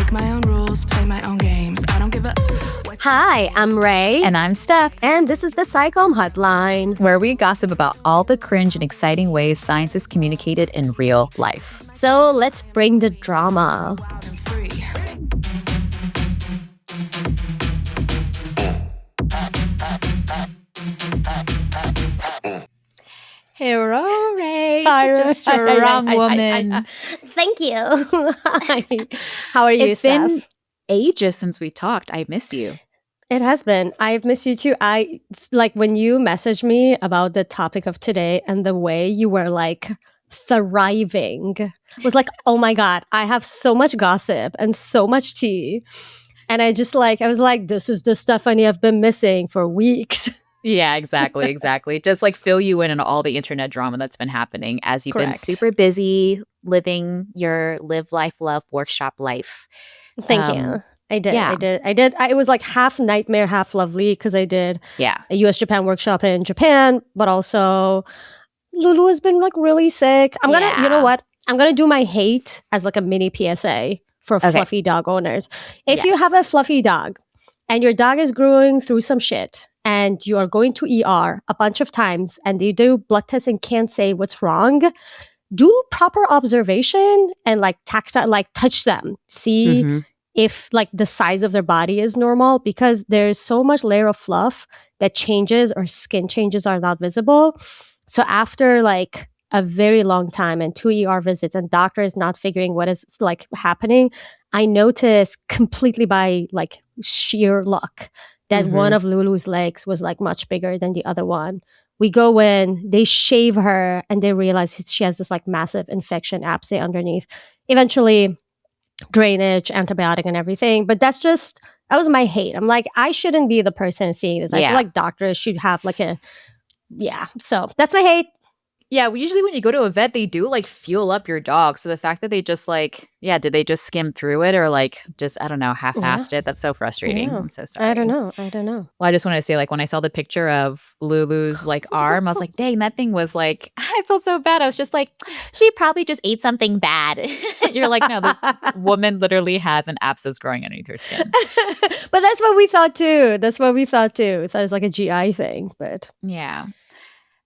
Make my own rules, play my own games. I don't give a... Hi, I'm Rey. And I'm Steph. And this is the SciComm Hotline, where we gossip about all the cringe and exciting ways science is communicated in real life. So let's bring the drama. Hello, Rey. Such a strong woman. Thank you. How are you, It's Steph? been ages since we talked. I miss you. It has been. I've missed you too. Like when you messaged me about the topic of today and the way you were like thriving was like, oh my God, I have so much gossip and so much tea. And I was like, this is the Stephanie I've been missing for weeks. Yeah, exactly. Just like fill you in on all the internet drama that's been happening as you've been super busy living your live, life, love, workshop life. Thank you. I did. It was like half nightmare, half lovely because I did a US-Japan workshop in Japan, but also Lulu has been like really sick. You know what? I'm going to do my hate as like a mini PSA for fluffy dog owners. If you have a fluffy dog and your dog is growing through some shit and you are going to ER a bunch of times and they do blood tests and can't say what's wrong, do proper observation and like tactile, like touch them. See if like the size of their body is normal, because there's so much layer of fluff that changes or skin changes are not visible. So after like a very long time and 2 ER visits and doctors not figuring what is like happening, I noticed completely by like sheer luck that one of Lulu's legs was like much bigger than the other one. We go in, they shave her, and they realize she has this like massive infection abscess underneath. Eventually, drainage, antibiotic, and everything. But that was my hate. I'm like, I shouldn't be the person seeing this. I feel like doctors should have like so that's my hate. Yeah, usually when you go to a vet, they do like fuel up your dog. So the fact that they just like, did they just skim through it or like just, I don't know, half-assed it? That's so frustrating. I'm so sorry. I don't know. Well, I just want to say, like, when I saw the picture of Lulu's like arm, I was like, dang, that thing was like, I felt so bad. I was just like, she probably just ate something bad. You're like, no, this woman literally has an abscess growing underneath her skin. But that's what we thought too. We thought it was like a GI thing, but yeah.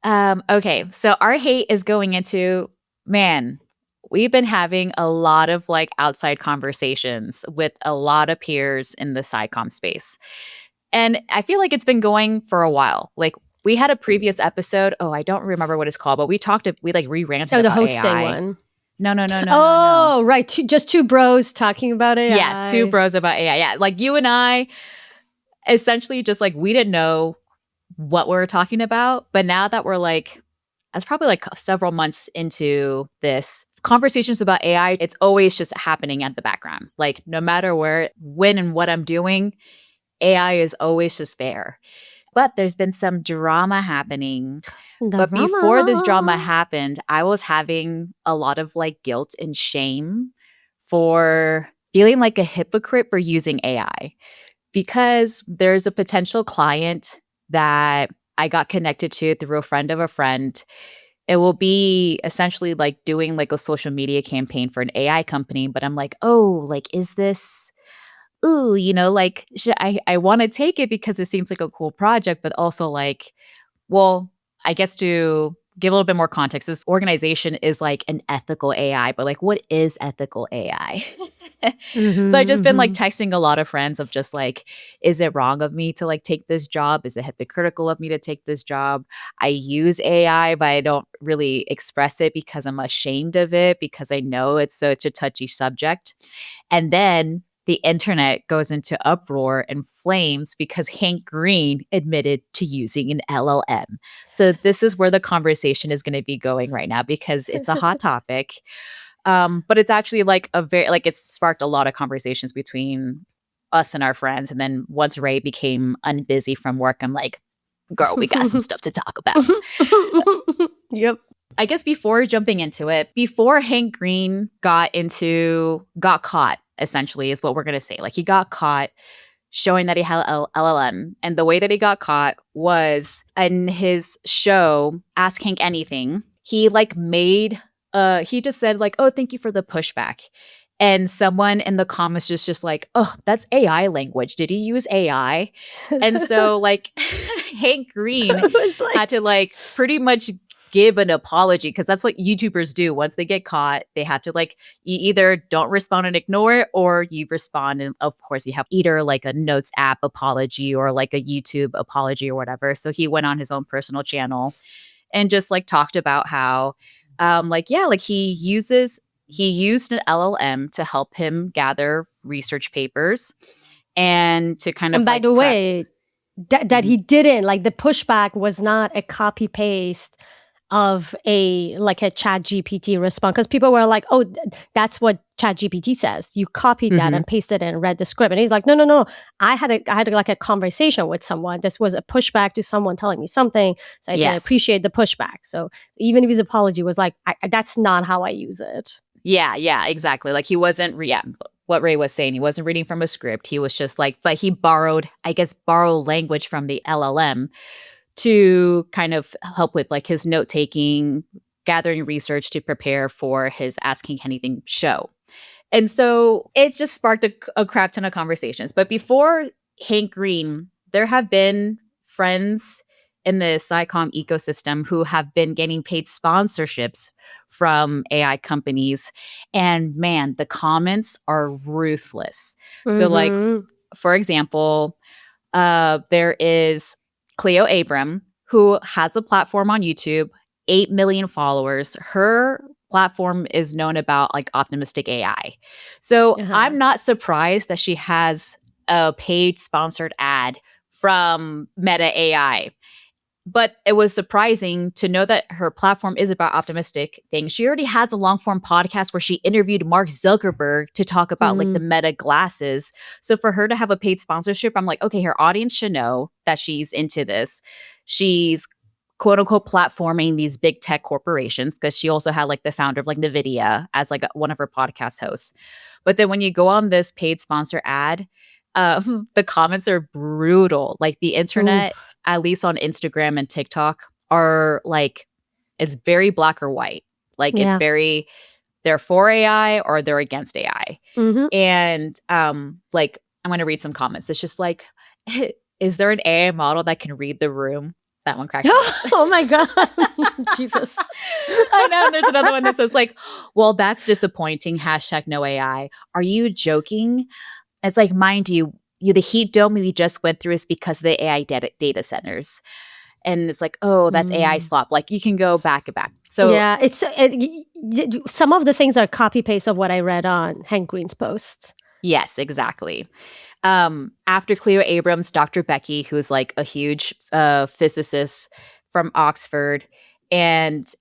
Okay, so our hate is going into, man, we've been having a lot of like outside conversations with a lot of peers in the SciComm space. And I feel like it's been going for a while. Like we had a previous episode, I don't remember what it's called, but we like re-ranted about the hosting AI. one. No. Oh, right. Just two bros talking about AI. Yeah, two bros about AI. Yeah, like you and I essentially just like we didn't know what we're talking about, but now that we're like, that's probably like several months into this conversations about AI, it's always just happening at the background. Like no matter when and what I'm doing, AI is always just there. But there's been some drama happening. But before this drama happened, I was having a lot of like guilt and shame for feeling like a hypocrite for using AI, because there's a potential client that I got connected to through a friend of a friend. It will be essentially like doing like a social media campaign for an AI company. But I'm like, is this, like, I want to take it because it seems like a cool project, but also like, well, I guess to give a little bit more context, this organization is like an ethical AI, but like, what is ethical AI? So I've just been like texting a lot of friends of just like, is it wrong of me to like take this job? Is it hypocritical of me to take this job? I use AI, but I don't really express it because I'm ashamed of it, because I know it's such a touchy subject. And then the internet goes into uproar and flames because Hank Green admitted to using an LLM. So this is where the conversation is going to be going right now, because it's a hot topic. But it's actually like it's sparked a lot of conversations between us and our friends. And then once Rey became unbusy from work, I'm like, girl, we got some stuff to talk about. Yep. I guess before jumping into it, before Hank Green got caught, essentially, is what we're going to say. Like he got caught showing that he had LLM. And the way that he got caught was in his show, Ask Hank Anything. He like he just said like, oh, thank you for the pushback. And someone in the comments just like, oh, that's AI language. Did he use AI? And so like Hank Green had to like pretty much give an apology, because that's what YouTubers do. Once they get caught, they have to like, you either don't respond and ignore it, or you respond. And of course, you have either like a Notes app apology or like a YouTube apology or whatever. So he went on his own personal channel and just like talked about how, he used an LLM to help him gather research papers and to kind of. And by the way, that he didn't, like, the pushback was not a copy paste of a chat GPT response, because people were like, oh, that's what chat GPT says. You copied that and pasted it and read the script. And he's like, no. I had like a conversation with someone. This was a pushback to someone telling me something. So I said, I appreciate the pushback. So even if his apology was like, that's not how I use it. Yeah, exactly. Like he wasn't, what Ray was saying, he wasn't reading from a script. He was just like, but he borrowed language from the LLM to kind of help with like his note taking, gathering research to prepare for his Asking Anything show. And so it just sparked a crap ton of conversations. But before Hank Green, there have been friends in the SciComm ecosystem who have been getting paid sponsorships from AI companies. And man, the comments are ruthless. So like, for example, there is Cleo Abram, who has a platform on YouTube, 8 million followers. Her platform is known about like optimistic AI. So I'm not surprised that she has a paid sponsored ad from Meta AI. But it was surprising to know that her platform is about optimistic things. She already has a long form podcast where she interviewed Mark Zuckerberg to talk about like the Meta glasses. So for her to have a paid sponsorship, I'm like, okay, her audience should know that she's into this. She's quote unquote platforming these big tech corporations, because she also had like the founder of like NVIDIA as like one of her podcast hosts. But then when you go on this paid sponsor ad, the comments are brutal. Like the internet, at least on Instagram and TikTok, are like, it's very black or white. Like it's very, they're for AI or they're against AI. And like, I'm going to read some comments. It's just like, is there an AI model that can read the room? That one cracked me up. Oh my God. Jesus. I know. And there's another one that says like, well, that's disappointing. # no AI. Are you joking? It's like, mind you, the heat dome we just went through is because of the AI data centers. And it's like, oh, that's AI slop. Like you can go back and back. So yeah, some of the things are copy paste of what I read on Hank Green's posts. Yes, exactly. After Cleo Abrams, Dr. Becky, who's like a huge physicist from Oxford, and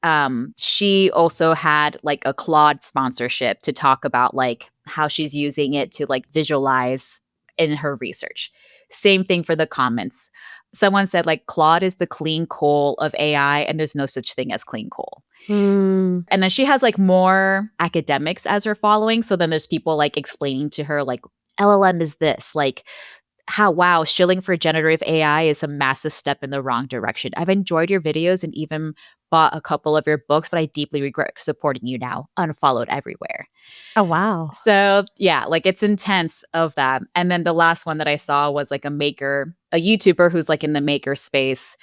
she also had like a Claude sponsorship to talk about like how she's using it to like visualize in her research. Same thing for the comments. Someone said like Claude is the clean coal of AI and there's no such thing as clean coal. And then she has like more academics as her following. So then there's people like explaining to her like LLM is this, like how shilling for generative AI is a massive step in the wrong direction. I've enjoyed your videos and even bought a couple of your books, but I deeply regret supporting you now. Unfollowed everywhere. Oh, wow. So yeah, like it's intense of that. And then the last one that I saw was like a YouTuber who's like in the maker space.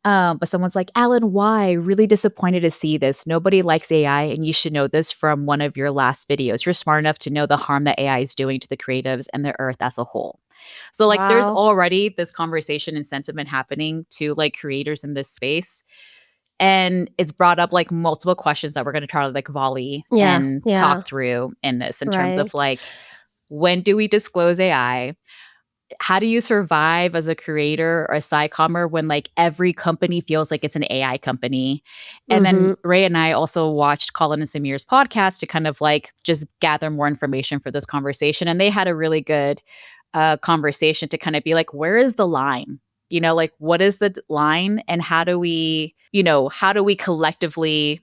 But someone's like, Alan, why? Really disappointed to see this. Nobody likes AI, and you should know this from one of your last videos. You're smart enough to know the harm that AI is doing to the creatives and the earth as a whole. So like there's already this conversation and sentiment happening to like creators in this space. And it's brought up like multiple questions that we're going to try to like volley and talk through in this in terms of like, when do we disclose AI? How do you survive as a creator or a SciCommer when like every company feels like it's an AI company? And then Ray and I also watched Colin and Samir's podcast to kind of like just gather more information for this conversation. And they had a really good conversation to kind of be like, where is the line? You know, like what is the line and how do we collectively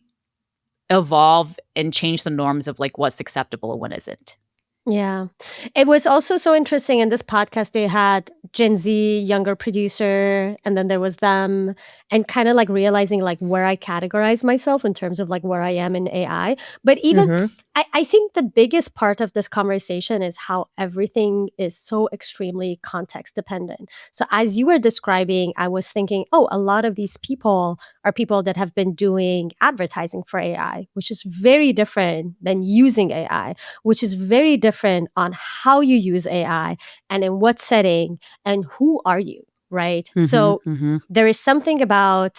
evolve and change the norms of like what's acceptable and what isn't? Yeah. It was also so interesting in this podcast. They had Gen Z, younger producer, and then there was them, and kind of like realizing like where I categorize myself in terms of like where I am in AI. But even I think the biggest part of this conversation is how everything is so extremely context dependent. So as you were describing, I was thinking, oh, a lot of these people are people that have been doing advertising for AI, which is very different than using AI, which is very different on how you use AI and in what setting and who are you, right? So there is something about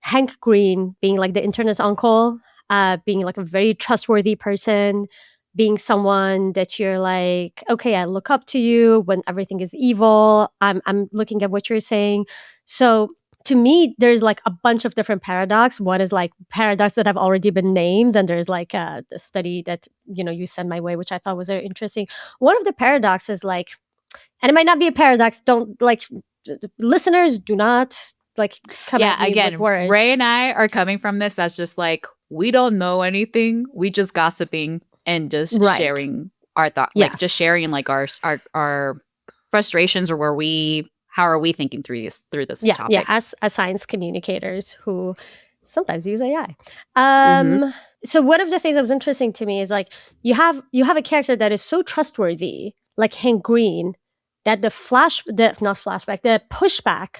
Hank Green being like the internet's uncle, being like a very trustworthy person, being someone that you're like, okay, I look up to you when everything is evil. I'm looking at what you're saying. So to me, there's like a bunch of different paradox. One is like paradox that have already been named, and there's like the study that you sent my way, which I thought was very interesting. One of the paradoxes, like, and it might not be a paradox. Don't like listeners do not like come at me again, with words. Rey and I are coming from this as just like we don't know anything. We just gossiping and just sharing our thoughts, like just sharing like our frustrations or how are we thinking through this topic? Yeah, as science communicators who sometimes use AI. So one of the things that was interesting to me is like you have a character that is so trustworthy, like Hank Green, that the pushback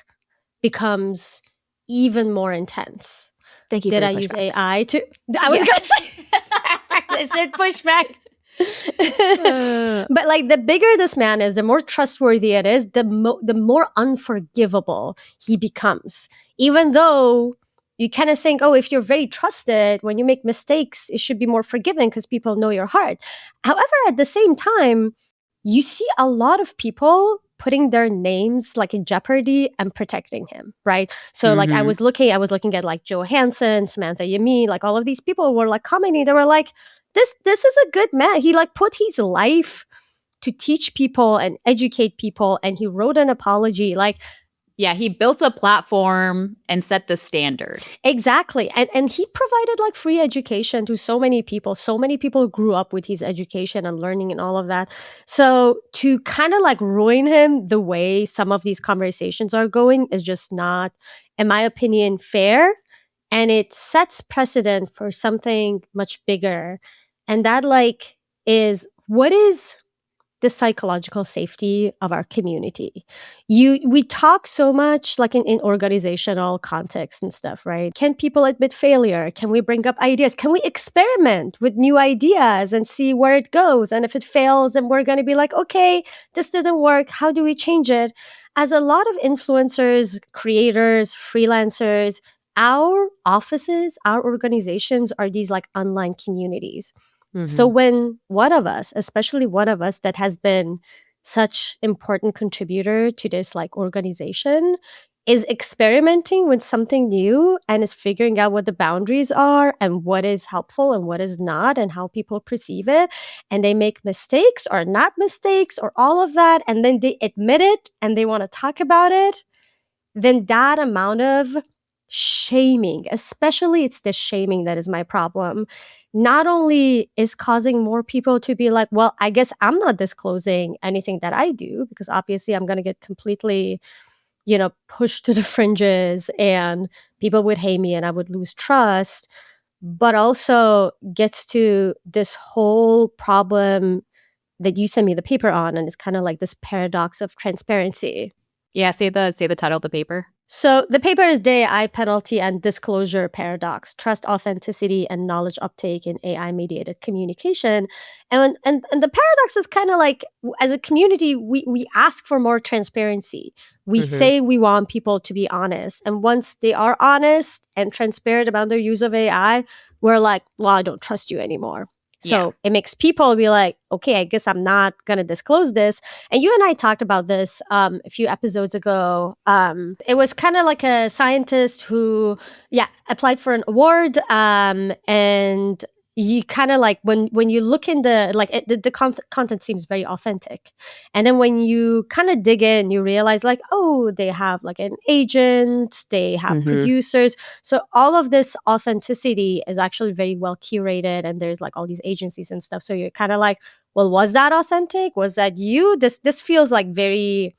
becomes even more intense. Thank you. Did I use AI to? I was gonna say I said pushback. But like the bigger this man is, the more trustworthy it is, the more unforgivable he becomes. Even though you kind of think, oh, if you're very trusted, when you make mistakes, it should be more forgiving because people know your heart. However, at the same time, you see a lot of people putting their names like in jeopardy and protecting him, right? So like I was looking at like Joe Hansen, Samantha Yami, like all of these people were like commenting. They were like, this is a good man. He like put his life to teach people and educate people, and he wrote an apology. Like, yeah, he built a platform and set the standard. Exactly. And he provided like free education to so many people. So many people grew up with his education and learning and all of that. So to kind of like ruin him the way some of these conversations are going is just not, in my opinion, fair. And it sets precedent for something much bigger. And that like is what is the psychological safety of our community. We talk so much like in organizational context and stuff, right? Can people admit failure? Can we bring up ideas? Can we experiment with new ideas and see where it goes? And if it fails, then we're going to be like, okay, this didn't work. How do we change it? As a lot of influencers, creators, freelancers, our offices, our organizations are these like online communities. So when one of us, especially one of us that has been such important contributor to this like organization, is experimenting with something new and is figuring out what the boundaries are and what is helpful and what is not and how people perceive it, and they make mistakes or not mistakes or all of that, and then they admit it and they want to talk about it, then that amount of shaming, especially it's the shaming that is my problem, not only is causing more people to be like, well, I guess I'm not disclosing anything that I do because obviously I'm going to get completely, pushed to the fringes and people would hate me and I would lose trust, but also gets to this whole problem that you sent me the paper on, and it's kind of like this paradox of transparency. Yeah, say the title of the paper. So the paper is AI Penalty and Disclosure Paradox: Trust, Authenticity, and Knowledge Uptake in AI-Mediated Communication. And the paradox is kind of like, as a community, we ask for more transparency. We say we want people to be honest. And once they are honest and transparent about their use of AI, we're like, well, I don't trust you anymore. So it makes people be like, okay, I guess I'm not going to disclose this. And you and I talked about this a few episodes ago. It was kind of like a scientist who, applied for an award. And you kind of like, when you look in the content seems very authentic. And then when you kind of dig in, you realize like, oh, they have like an agent, they have producers. So all of this authenticity is actually very well curated, and there's like all these agencies and stuff. So you're kind of like, well, was that authentic? Was that you? This feels like very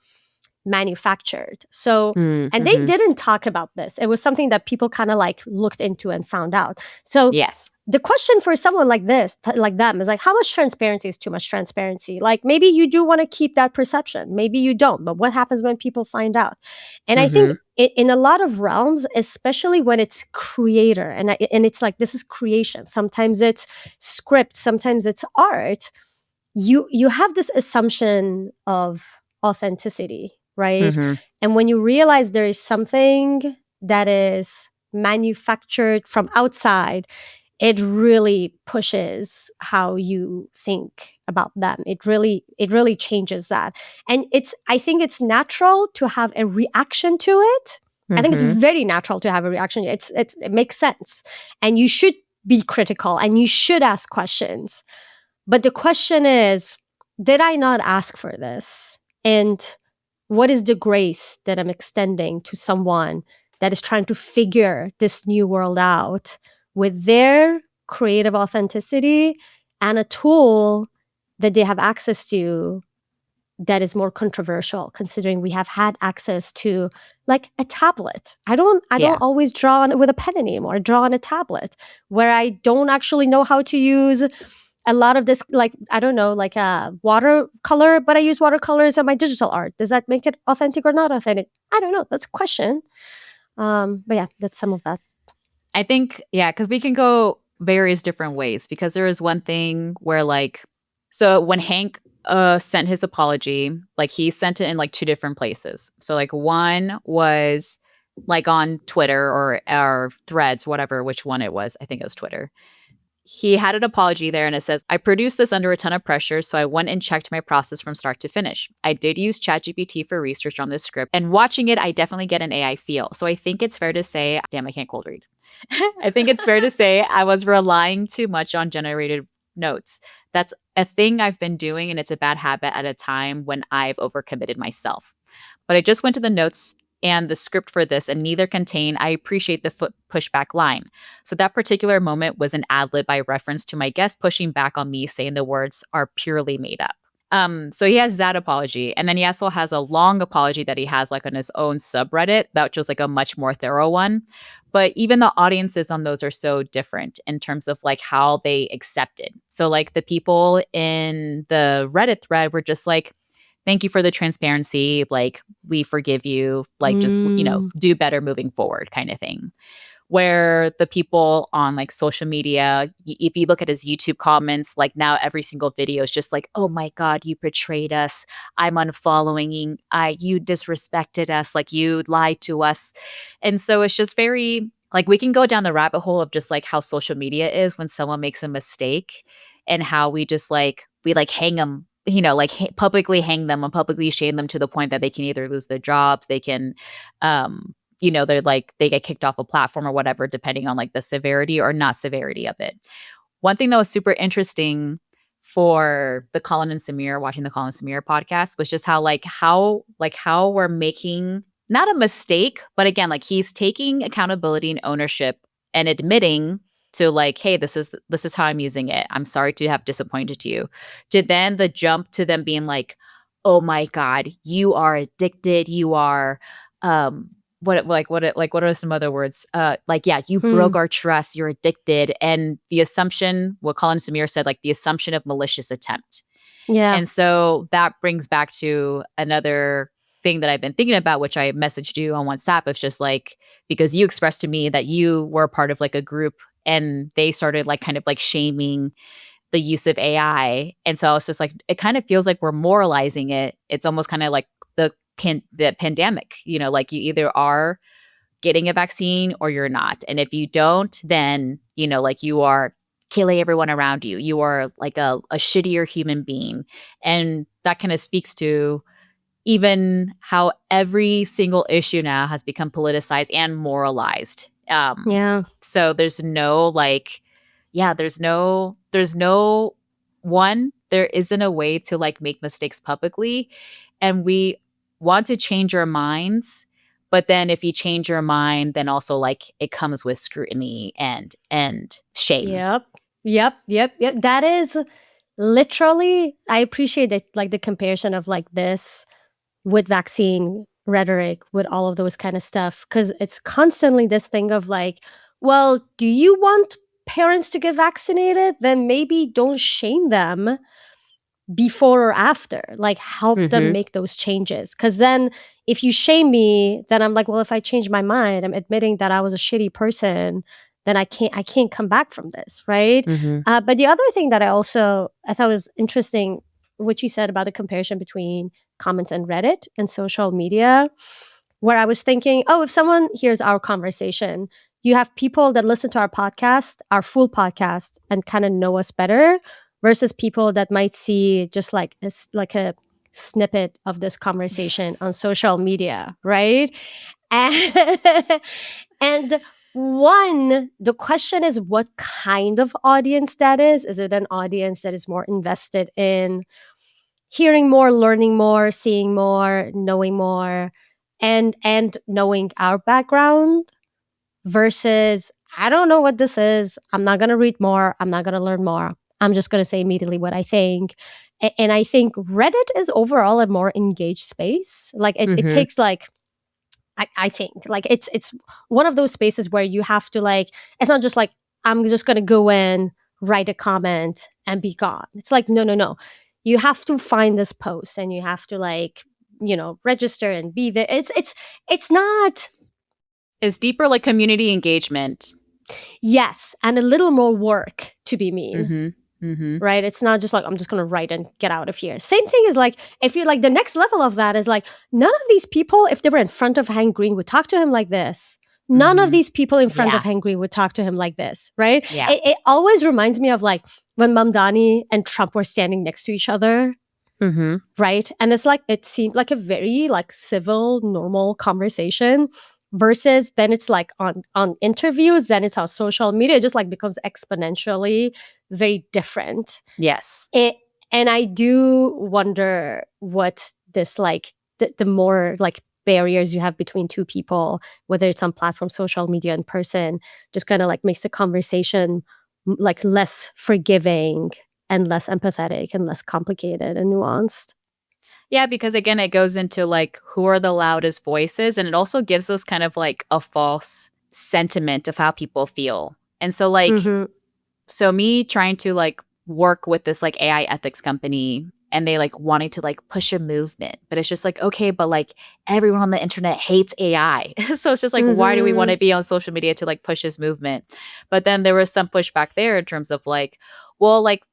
manufactured. So, and they didn't talk about this. It was something that people kind of like looked into and found out. So yes, the question for someone like this, like them, is like, how much transparency is too much transparency? Like, maybe you do want to keep that perception, maybe you don't, but what happens when people find out? And I think in a lot of realms, especially when it's creator, and it's like, this is creation, sometimes it's script, sometimes it's art, you have this assumption of authenticity, right? And when you realize there is something that is manufactured from outside, it really pushes how you think about them. It really changes that. And I think it's natural to have a reaction to it. I think it's very natural to have a reaction. It makes sense. And you should be critical and you should ask questions. But the question is, did I not ask for this? And what is the grace that I'm extending to someone that is trying to figure this new world out with their creative authenticity and a tool that they have access to that is more controversial, considering we have had access to like a tablet. I don't always draw on with a pen anymore. I draw on a tablet where I don't actually know how to use a lot of this, like, I don't know, like a watercolor, but I use watercolors on my digital art. Does that make it authentic or not authentic? I don't know. That's a question. But yeah, that's some of that. I think, because we can go various different ways, because there is one thing where like, so when Hank sent his apology, like he sent it in like two different places. So like one was like on Twitter or Threads, whatever, which one it was. I think it was Twitter. He had an apology there and it says, I produced this under a ton of pressure, so I went and checked my process from start to finish. I did use ChatGPT for research on this script, and watching it, I definitely get an AI feel. So I think it's fair to say, damn, I can't cold read. I think it's fair to say I was relying too much on generated notes. That's a thing I've been doing, and it's a bad habit at a time when I've overcommitted myself. But I just went to the notes and the script for this, and neither contain I appreciate the pushback line. So that particular moment was an ad lib by reference to my guest pushing back on me saying the words are purely made up. So he has that apology. And then he also has a long apology that he has like on his own subreddit, that was like a much more thorough one. But even the audiences on those are so different in terms of like how they accept it. So like the people in the Reddit thread were just like, thank you for the transparency. Like, we forgive you. Like, just, do better moving forward kind of thing. Where the people on like social media, if you look at his YouTube comments, like now every single video is just like, oh my God, you betrayed us. I'm unfollowing you. You disrespected us. Like, you lied to us. And so it's just very, like, we can go down the rabbit hole of just like how social media is when someone makes a mistake, and how we just like, we like hang them, like publicly hang them and publicly shame them to the point that they can either lose their jobs, they can, they're like, they get kicked off a platform or whatever, depending on like the severity or not severity of it. One thing that was super interesting for the Colin and Samir, watching the Colin and Samir podcast, was just how we're making not a mistake, but again, like he's taking accountability and ownership and admitting to like, hey, this is how I'm using it. I'm sorry to have disappointed you. To then the jump to them being like, oh my God, you are addicted. You are, what are some other words? You broke our trust. You're addicted. And the assumption, what Colin Samir said, like the assumption of malicious attempt. Yeah. And so that brings back to another thing that I've been thinking about, which I messaged you on WhatsApp. It's just like, because you expressed to me that you were part of like a group and they started like kind of like shaming the use of AI. And so I was just like, it kind of feels like we're moralizing it. It's almost kind of like the pandemic, like you either are getting a vaccine or you're not. And if you don't, then, like you are killing everyone around you. You are like a shittier human being. And that kind of speaks to even how every single issue now has become politicized and moralized. So there's no there isn't a way to like make mistakes publicly. And we want to change our minds. But then if you change your mind, then also like it comes with scrutiny and shame. Yep. That is literally, I appreciate that, like the comparison of like this with vaccine rhetoric, with all of those kind of stuff, because it's constantly this thing of like, well, do you want parents to get vaccinated? Then maybe don't shame them before or after, like help them make those changes. Because then if you shame me, then I'm like, well, if I change my mind, I'm admitting that I was a shitty person, then I can't come back from this, right? But the other thing that I thought was interesting, what you said about the comparison between comments and Reddit and social media, where I was thinking, oh, if someone hears our conversation, you have people that listen to our podcast, our full podcast, and kind of know us better, versus people that might see just like a snippet of this conversation on social media, right? And, and the question is what kind of audience that is. Is it an audience that is more invested in hearing more, learning more, seeing more, knowing more, and knowing our background, versus I don't know what this is. I'm not going to read more. I'm not going to learn more. I'm just going to say immediately what I think. And I think Reddit is overall a more engaged space. Like it takes like, I think like it's one of those spaces where you have to like, it's not just like, I'm just going to go in, write a comment and be gone. It's like, no. You have to find this post and you have to like, register and be there. It's not. It's deeper like community engagement. Yes, and a little more work, to be mean. Right? It's not just like, I'm just going to write and get out of here. Same thing is like, if you're like, the next level of that is like, none of these people, if they were in front of Hank Green, would talk to him like this. None of these people in front of Hank Green would talk to him like this, right? Yeah. It always reminds me of like when Mamdani and Trump were standing next to each other. Right? And it's like, it seemed like a very like civil, normal conversation, versus then it's like on interviews, then it's on social media, it just like becomes exponentially very different. Yes. And I do wonder what this like, the more like barriers you have between two people, whether it's on platform, social media, in person, just kind of like makes the conversation like less forgiving and less empathetic and less complicated and nuanced. Yeah, because again, it goes into like who are the loudest voices, and it also gives us kind of like a false sentiment of how people feel. And so like, so me trying to like work with this like AI ethics company, and they like wanting to like push a movement, but it's just like, okay, but like everyone on the internet hates AI. So it's just like, why do we want to be on social media to like push this movement? But then there was some pushback there in terms of like, well, like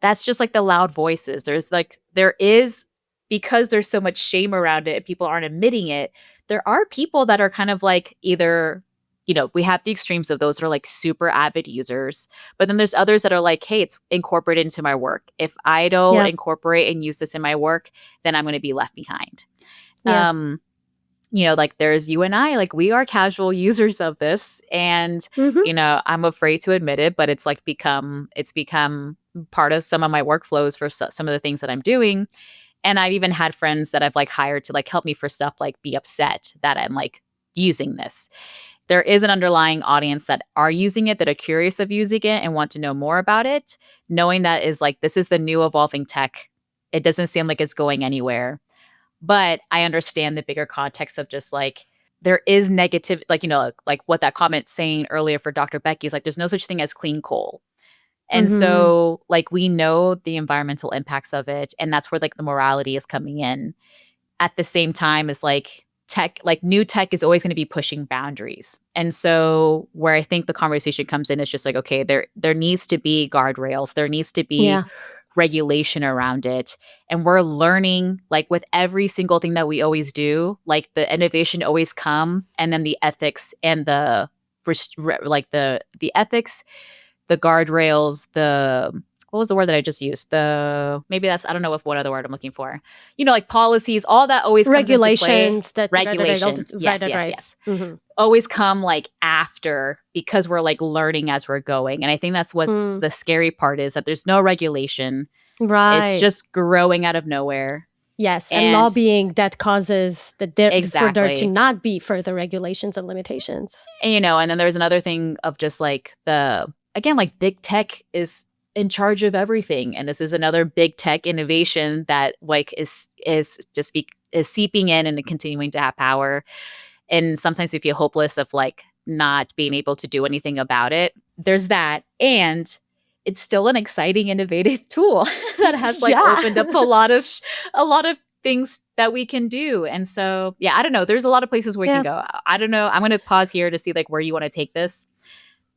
that's just like the loud voices. There is, because there's so much shame around it and people aren't admitting it, there are people that are kind of like either, we have the extremes of those that are like super avid users, but then there's others that are like, hey, it's incorporated into my work. If I don't incorporate and use this in my work, then I'm going to be left behind. Like there's you and I, like we are casual users of this, and I'm afraid to admit it, but it's become part of some of my workflows for some of the things that I'm doing. And I've even had friends that I've like hired to like help me for stuff, like be upset that I'm like using this. There is an underlying audience that are using it, that are curious of using it and want to know more about it, knowing that is like, this is the new evolving tech. It doesn't seem like it's going anywhere. But I understand the bigger context of just like, there is negative, like, like what that comment saying earlier for Dr. Becky is like, there's no such thing as clean coal. And so like, we know the environmental impacts of it. And that's where like the morality is coming in. At the same time as like tech, like new tech is always going to be pushing boundaries. And so where I think the conversation comes in is just like, okay, there needs to be guardrails. There needs to be regulation around it. And we're learning like with every single thing that we always do, like the innovation always come, and then the ethics and the ethics, the guardrails, what was the word that I just used? I don't know what other word I'm looking for. Like policies, all that always comes into play. Regulation. Yes. Always come like after, because we're like learning as we're going. And I think that's what's the scary part, is that there's no regulation. Right. It's just growing out of nowhere. Yes. And lobbying that causes for there to not be further regulations and limitations. And, and then there's another thing of just like again, like big tech is in charge of everything. And this is another big tech innovation that like is seeping in and continuing to have power. And sometimes we feel hopeless of like not being able to do anything about it. There's that. And it's still an exciting, innovative tool that has like opened up a lot of things that we can do. And so, I don't know. There's a lot of places where you can go. I don't know. I'm going to pause here to see like where you want to take this.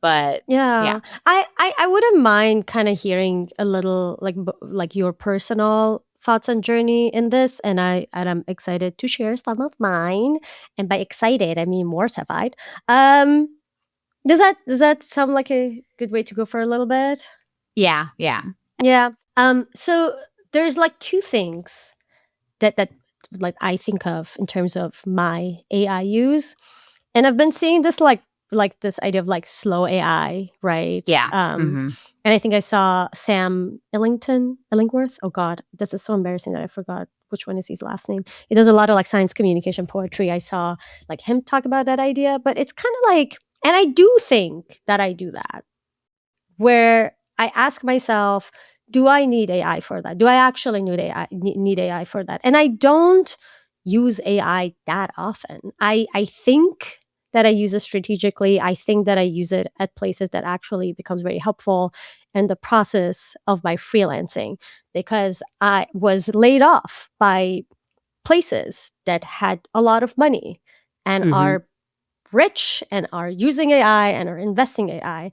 But I wouldn't mind kind of hearing a little like your personal thoughts and journey in this, and I'm excited to share some of mine. And by excited, I mean mortified. Does that sound like a good way to go for a little bit? Yeah. So there's like two things that like I think of in terms of my AI use, and I've been seeing this like this idea of like slow AI, right? Yeah. And I think I saw Sam Illingworth. Oh God, this is so embarrassing that I forgot which one is his last name. He does a lot of like science communication poetry. I saw like him talk about that idea, but it's kind of like, and I do think that I do that, where I ask myself, do I need AI for that? Do I actually need AI for that? And I don't use AI that often. I think that I use it strategically. I think that I use it at places that actually becomes very helpful in the process of my freelancing, because I was laid off by places that had a lot of money and are rich and are using AI and are investing AI.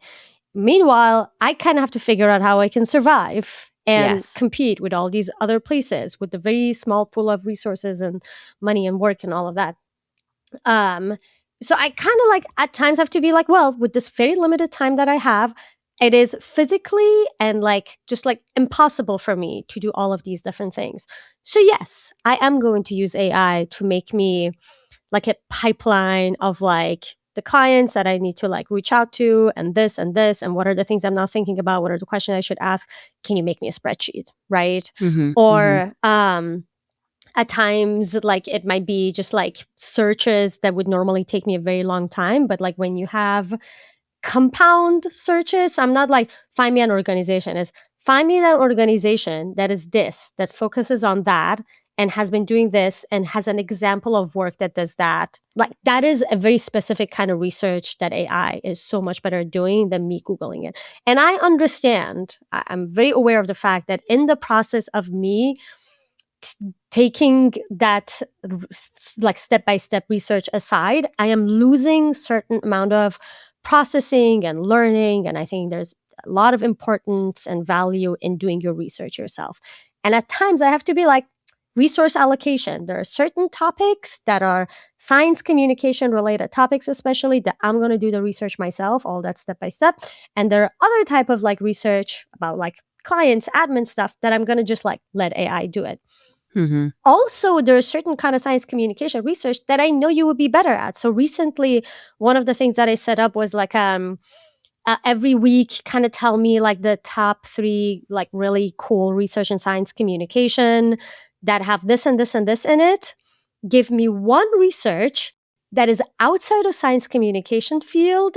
Meanwhile, I kind of have to figure out how I can survive and compete with all these other places with the very small pool of resources and money and work and all of that. So I kind of like at times have to be like, well, with this very limited time that I have, it is physically and like just like impossible for me to do all of these different things. So yes, I am going to use AI to make me like a pipeline of like the clients that I need to like reach out to and this and what are the things I'm not thinking about, what are the questions I should ask, can you make me a spreadsheet, right? Or at times like it might be just like searches that would normally take me a very long time, but like when you have compound searches, I'm not like find me an organization, is find me that organization that is this, that focuses on that and has been doing this and has an example of work that does that. Like that is a very specific kind of research that AI is so much better at doing than me Googling it. And I understand, I'm very aware of the fact that in the process of me taking that like step-by-step research aside, I am losing certain amount of processing and learning. And I think there's a lot of importance and value in doing your research yourself. And at times I have to be like, resource allocation. There are certain topics that are science communication related topics, especially, that I'm going to do the research myself, all that step by step. And there are other type of like research about like clients, admin stuff that I'm going to just like let AI do it. Also, there's certain kind of science communication research that I know you would be better at. So recently, one of the things that I set up was like every week kind of tell me like the top 3 like really cool research in science communication that have this and this and this in it. Give me one research that is outside of science communication field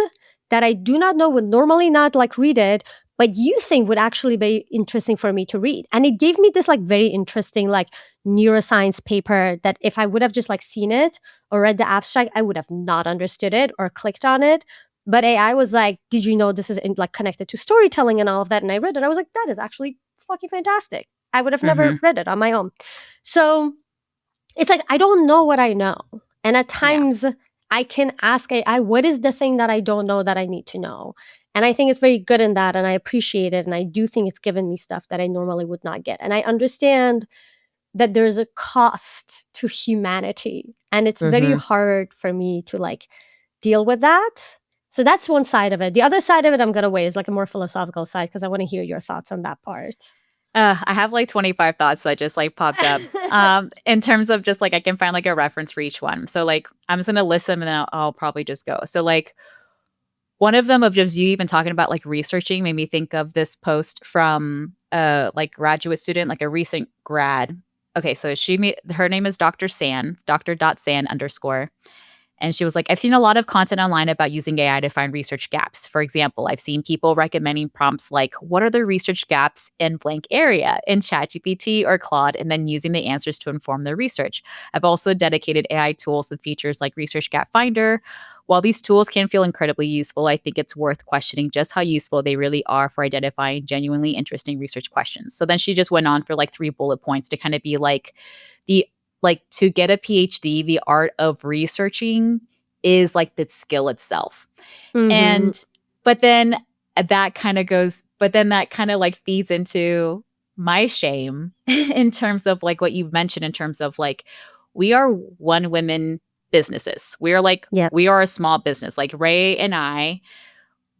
that I do not know, would normally not like read it, but you think would actually be interesting for me to read. And it gave me this like very interesting like neuroscience paper that if I would have just like seen it or read the abstract, I would have not understood it or clicked on it. But AI was like, did you know this is like connected to storytelling and all of that? And I read it. I was like, that is actually fucking fantastic. I would have never read it on my own. So it's like, I don't know what I know. And at times I can ask AI, what is the thing that I don't know that I need to know? And I think it's very good in that. And I appreciate it. And I do think it's given me stuff that I normally would not get. And I understand that there's a cost to humanity. And it's very hard for me to like deal with that. So that's one side of it. The other side of it I'm going to wait is like a more philosophical side, because I want to hear your thoughts on that part. I have like 25 thoughts that just like popped up in terms of just like I can find like a reference for each one. So like I'm just going to list them and then I'll probably just go. So like one of them of just you even talking about like researching made me think of this post from like graduate student, like a recent grad. Okay, so her name is Dr. San, Dr.San_. And she was like, I've seen a lot of content online about using AI to find research gaps. For example, I've seen people recommending prompts like, what are the research gaps in blank area in ChatGPT or Claude, and then using the answers to inform their research. I've also dedicated AI tools with features like Research Gap Finder. While these tools can feel incredibly useful, I think it's worth questioning just how useful they really are for identifying genuinely interesting research questions. So then she just went on for like 3 bullet points to kind of be like, to get a PhD, the art of researching is like the skill itself. And but then that kind of like feeds into my shame in terms of like what you mentioned in terms of like, we are one women businesses. We are like, we are a small business. Like Rey and I,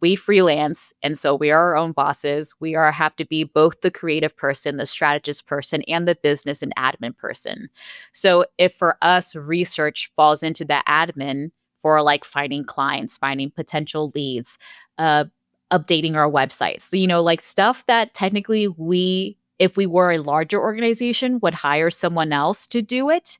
we freelance, and so we are our own bosses. We have to be both the creative person, the strategist person, and the business and admin person. So if for us research falls into the admin for like finding clients, finding potential leads, updating our websites, so, like stuff that technically if we were a larger organization, would hire someone else to do it.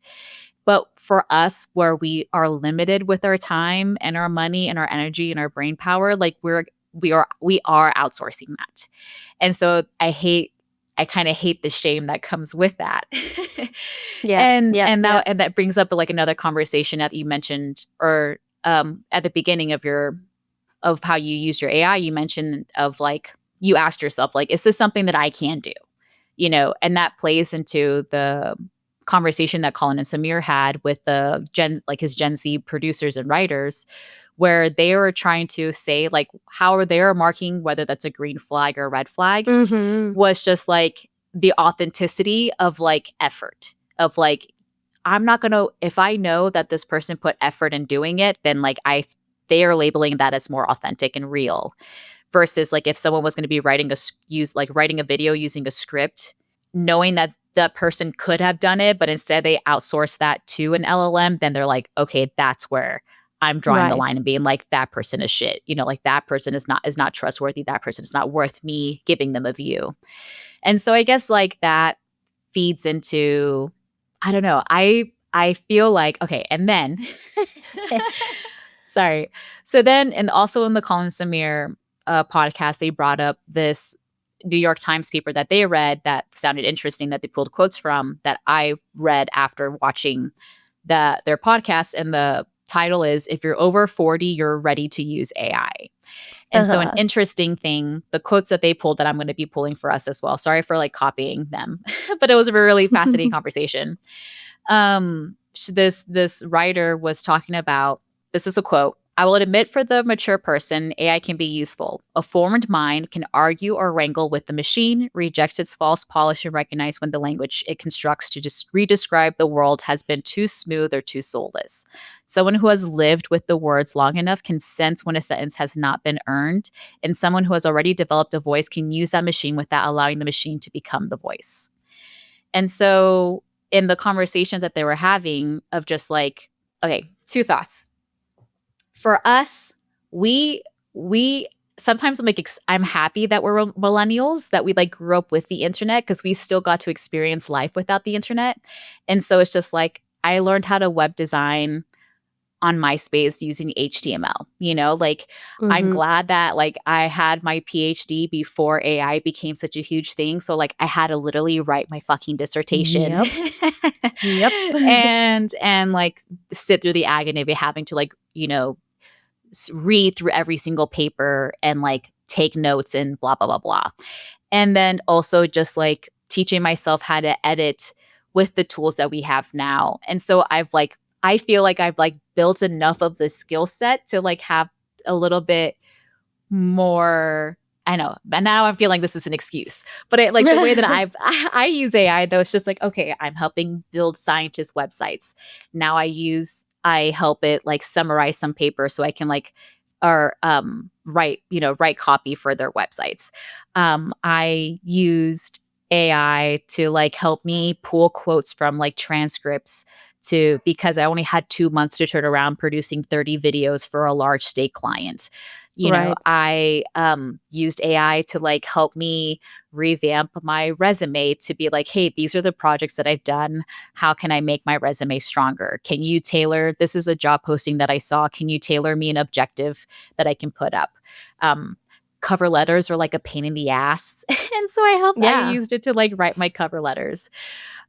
But for us, where we are limited with our time and our money and our energy and our brain power, like we are outsourcing that. And so I kind of hate the shame that comes with that. And that brings up like another conversation that you mentioned, or at the beginning of how you used your AI. You mentioned of like, you asked yourself like, is this something that I can do? And that plays into the conversation that Colin and Samir had with his Gen Z producers and writers, where they were trying to say like how they are marking whether that's a green flag or a red flag, was just like the authenticity of like effort, of like, I'm not gonna, if I know that this person put effort in doing it, then like they are labeling that as more authentic and real, versus like if someone was going to be writing a video using a script, knowing that that person could have done it, but instead they outsource that to an LLM, then they're like, okay, that's where I'm drawing the line and being like, that person is shit. Like that person is not trustworthy. That person is not worth me giving them a view. And so I guess like that feeds into, I don't know. I feel like, okay. And then, sorry. So then, and also in the Colin Samir podcast, they brought up this New York Times paper that they read that sounded interesting, that they pulled quotes from, that I read after watching their podcast. And the title is, "If you're over 40, you're ready to use AI." And so an interesting thing, the quotes that they pulled that I'm going to be pulling for us as well. Sorry for like copying them, but it was a really fascinating conversation. This writer was talking about, this is a quote: "I will admit, for the mature person, AI can be useful. A formed mind can argue or wrangle with the machine, reject its false polish, and recognize when the language it constructs to just redescribe the world has been too smooth or too soulless. Someone who has lived with the words long enough can sense when a sentence has not been earned, and someone who has already developed a voice can use that machine without allowing the machine to become the voice." And so in the conversation that they were having of just like, okay, 2 thoughts. For us, we sometimes I'm like, I'm happy that we're millennials, that we like grew up with the internet, because we still got to experience life without the internet. And so it's just like, I learned how to web design on MySpace using HTML, like I'm glad that like I had my PhD before AI became such a huge thing. So like I had to literally write my fucking dissertation. Yep. and like sit through the agony of having to like, read through every single paper and like take notes and blah, blah, blah, blah. And then also just like teaching myself how to edit with the tools that we have now. And so I feel like I've like built enough of the skill set to like have a little bit more, I know, and now I'm feeling this is an excuse, but the way that I use AI though, it's just like, okay, I'm helping build scientists' websites. Now I help it like summarize some paper so I can like, or write copy for their websites. I used AI to like help me pull quotes from like transcripts because I only had 2 months to turn around producing 30 videos for a large state client. I used AI to like help me revamp my resume to be like, hey, these are the projects that I've done. How can I make my resume stronger? Can you tailor, this is a job posting that I saw. Can you tailor me an objective that I can put up? Cover letters are like a pain in the ass. And so I used it to like write my cover letters.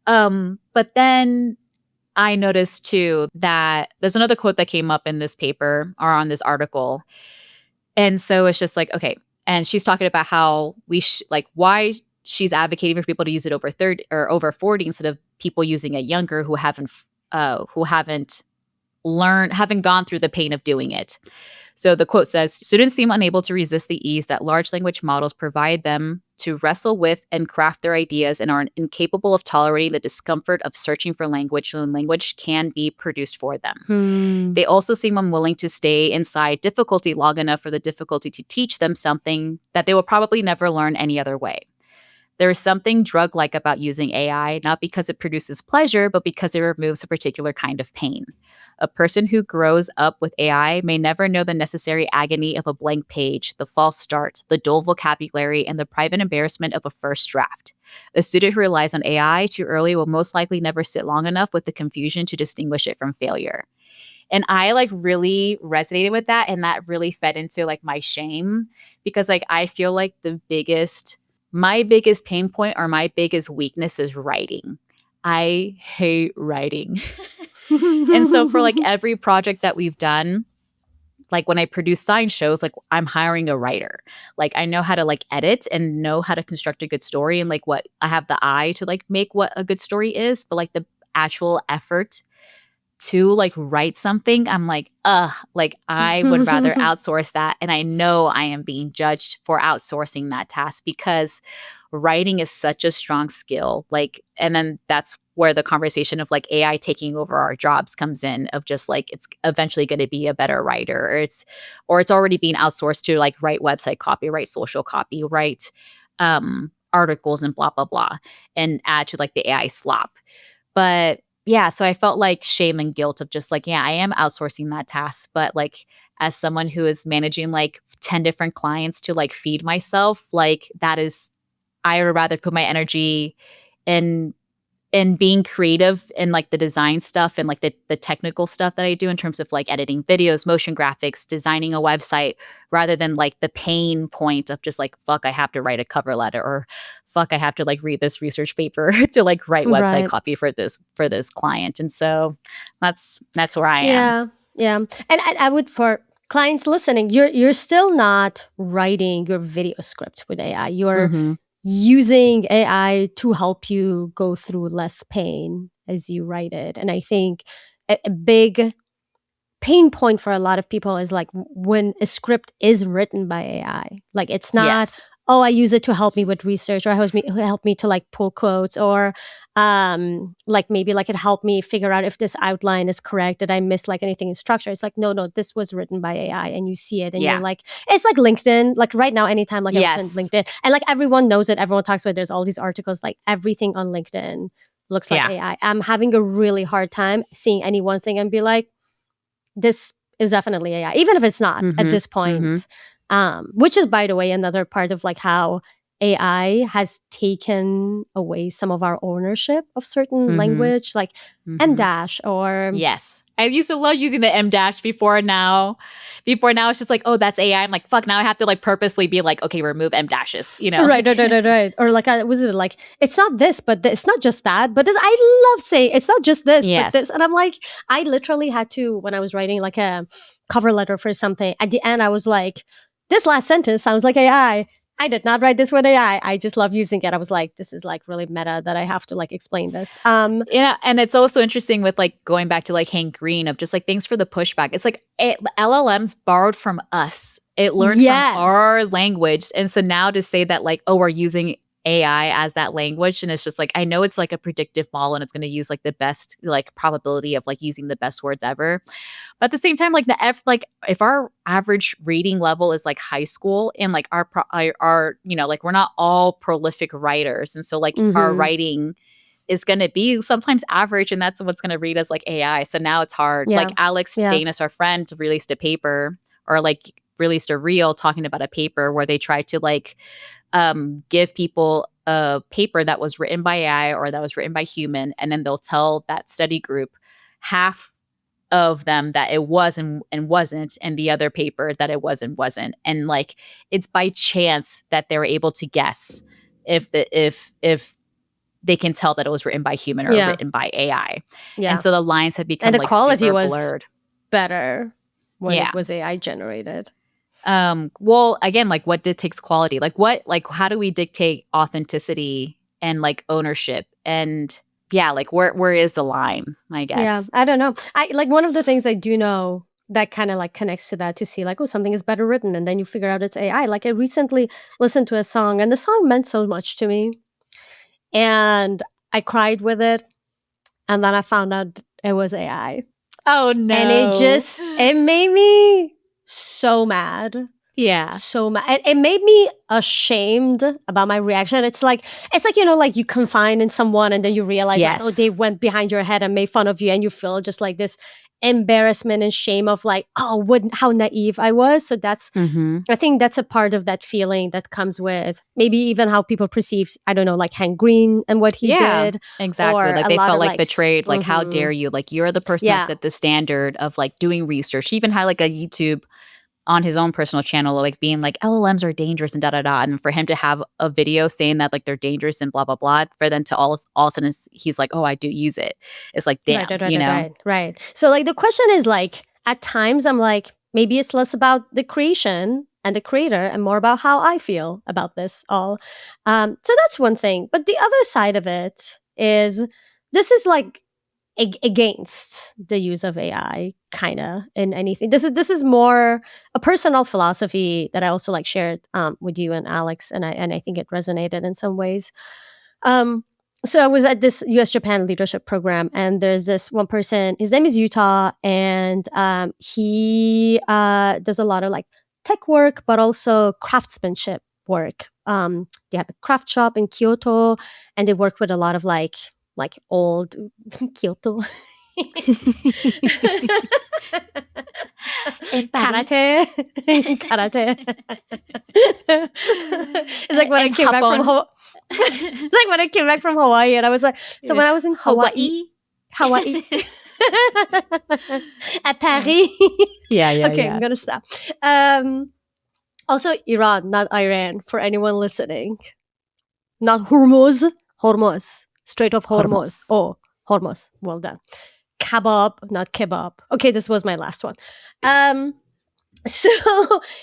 But then I noticed too that there's another quote that came up in this paper or on this article. And so it's just like, okay. And she's talking about how why she's advocating for people to use it over 30 or over 40 instead of people using it younger who haven't gone through the pain of doing it. So the quote says, students seem unable to resist the ease that large language models provide them to wrestle with and craft their ideas and are incapable of tolerating the discomfort of searching for language when language can be produced for them. They also seem unwilling to stay inside difficulty long enough for the difficulty to teach them something that they will probably never learn any other way. There is something drug-like about using AI, not because it produces pleasure, but because it removes a particular kind of pain. A person who grows up with AI may never know the necessary agony of a blank page, the false start, the dull vocabulary, and the private embarrassment of a first draft. A student who relies on AI too early will most likely never sit long enough with the confusion to distinguish it from failure. And I like really resonated with that, and that really fed into like my shame because like I feel like my biggest pain point or my biggest weakness is writing. I hate writing. And so for like every project that we've done, like when I produce science shows, like I'm hiring a writer. Like I know how to like edit and know how to construct a good story and like what I have the eye to like make what a good story is, but like the actual effort to like write something, I'm like I would rather outsource that. And I know I am being judged for outsourcing that task because writing is such a strong skill. Like, and then that's where the conversation of like AI taking over our jobs comes in of just like, it's eventually going to be a better writer or it's already being outsourced to like write website copy, write social copy, write articles and blah, blah, blah, and add to like the AI slop. But yeah, so I felt like shame and guilt of just like, yeah, I am outsourcing that task. But like as someone who is managing like 10 different clients to like feed myself, like I would rather put my energy in being creative and like the design stuff and like the technical stuff that I do in terms of like editing videos, motion graphics, designing a website, rather than like the pain point of just like, fuck, I have to write a cover letter or fuck, I have to like read this research paper to like write website copy for this client. And so that's where I am. Yeah. And I would, for clients listening, you're still not writing your video scripts with AI. You're using AI to help you go through less pain as you write it. And I think a big pain point for a lot of people is like when a script is written by AI. Like it's not, I use it to help me with research or help me to like pull quotes or like maybe like it helped me figure out if this outline is correct. Did I miss like anything in structure? It's like, no, this was written by AI and you see it and you're like, it's like LinkedIn. Like right now, anytime like I open LinkedIn and like everyone knows it, everyone talks about it, there's all these articles, like everything on LinkedIn looks like AI. I'm having a really hard time seeing any one thing and be like, this is definitely AI, even if it's not at this point. Which is, by the way, another part of like how AI has taken away some of our ownership of certain language, like M-dash or... Yes. I used to love using the M-dash before now. Before now, it's just like, oh, that's AI. I'm like, fuck, now I have to like purposely be like, okay, remove M-dashes, you know? Right. Or like, was it like, it's not this, but it's not just that, but this, I love saying, it's not just this, but this. And I'm like, I literally had to, when I was writing like a cover letter for something, at the end, I was like, this last sentence sounds like AI. I did not write this with AI. I just love using it. I was like, this is like really meta that I have to like explain this. Yeah, and it's also interesting with like going back to like Hank Green of just like thanks for the pushback. It's like LLMs borrowed from us. It learned from our language. And so now to say that like, oh, we're using AI as that language, and it's just like, I know it's like a predictive model and it's going to use like the best like probability of like using the best words ever. But at the same time, like if our average reading level is like high school and like our you know, like we're not all prolific writers. And so like our writing is going to be sometimes average, and that's what's going to read as like AI. So now it's hard. Like Alex Danis, our friend, released a paper or like released a reel talking about a paper where they tried to like give people a paper that was written by AI or that was written by human, and then they'll tell that study group half of them that it was and wasn't, and the other paper that it was and wasn't. And like it's by chance that they were able to guess if they can tell that it was written by human or written by AI. Yeah. And so the lines have become and the like quality super was blurred. Better when it was AI generated. Well, again, like what dictates quality? Like how do we dictate authenticity and like ownership? And yeah, like where is the line, I guess? Yeah, I don't know. I like one of the things I do know that kind of like connects to that, to see like, oh, something is better written, and then you figure out it's AI. Like I recently listened to a song, and the song meant so much to me, and I cried with it, and then I found out it was AI. Oh no. And it made me so mad. Yeah. So mad. It made me ashamed about my reaction. It's like, you know, like you confide in someone and then you realize that, oh, they went behind your head and made fun of you, and you feel just like this embarrassment and shame of like, oh, how naive I was. So that's, I think that's a part of that feeling that comes with maybe even how people perceive, I don't know, like Hank Green and what he did. Exactly. Like they felt like betrayed. Like, how dare you? Like you're the person that set the standard of like doing research. He even had like a YouTube on his own personal channel, like being like LLMs are dangerous and da-da-da. And for him to have a video saying that like they're dangerous and blah, blah, blah, for then to all of a sudden he's like, oh, I do use it. It's like, damn, you know? Right. So like the question is like, at times I'm like, maybe it's less about the creation and the creator and more about how I feel about this all. So that's one thing. But the other side of it is, this is like against the use of AI kind of in anything. This is more a personal philosophy that I also like shared with you and Alex, and I think it resonated in some ways. So I was at this US Japan leadership program, and there's this one person, his name is Utah, and he does a lot of like tech work but also craftsmanship work. They have a craft shop in Kyoto, and they work with a lot of like old Kyoto karate. It's like when I came back from it's like when I came back from Hawaii, and I was like, so when I was in Hawaii at Paris. Okay, I'm gonna stop. Also Iran, not Iran, for anyone listening. Not Hormuz. Strait of Hormuz. Oh, Hormuz. Well done. Kebab, not kebab. Okay, this was my last one. So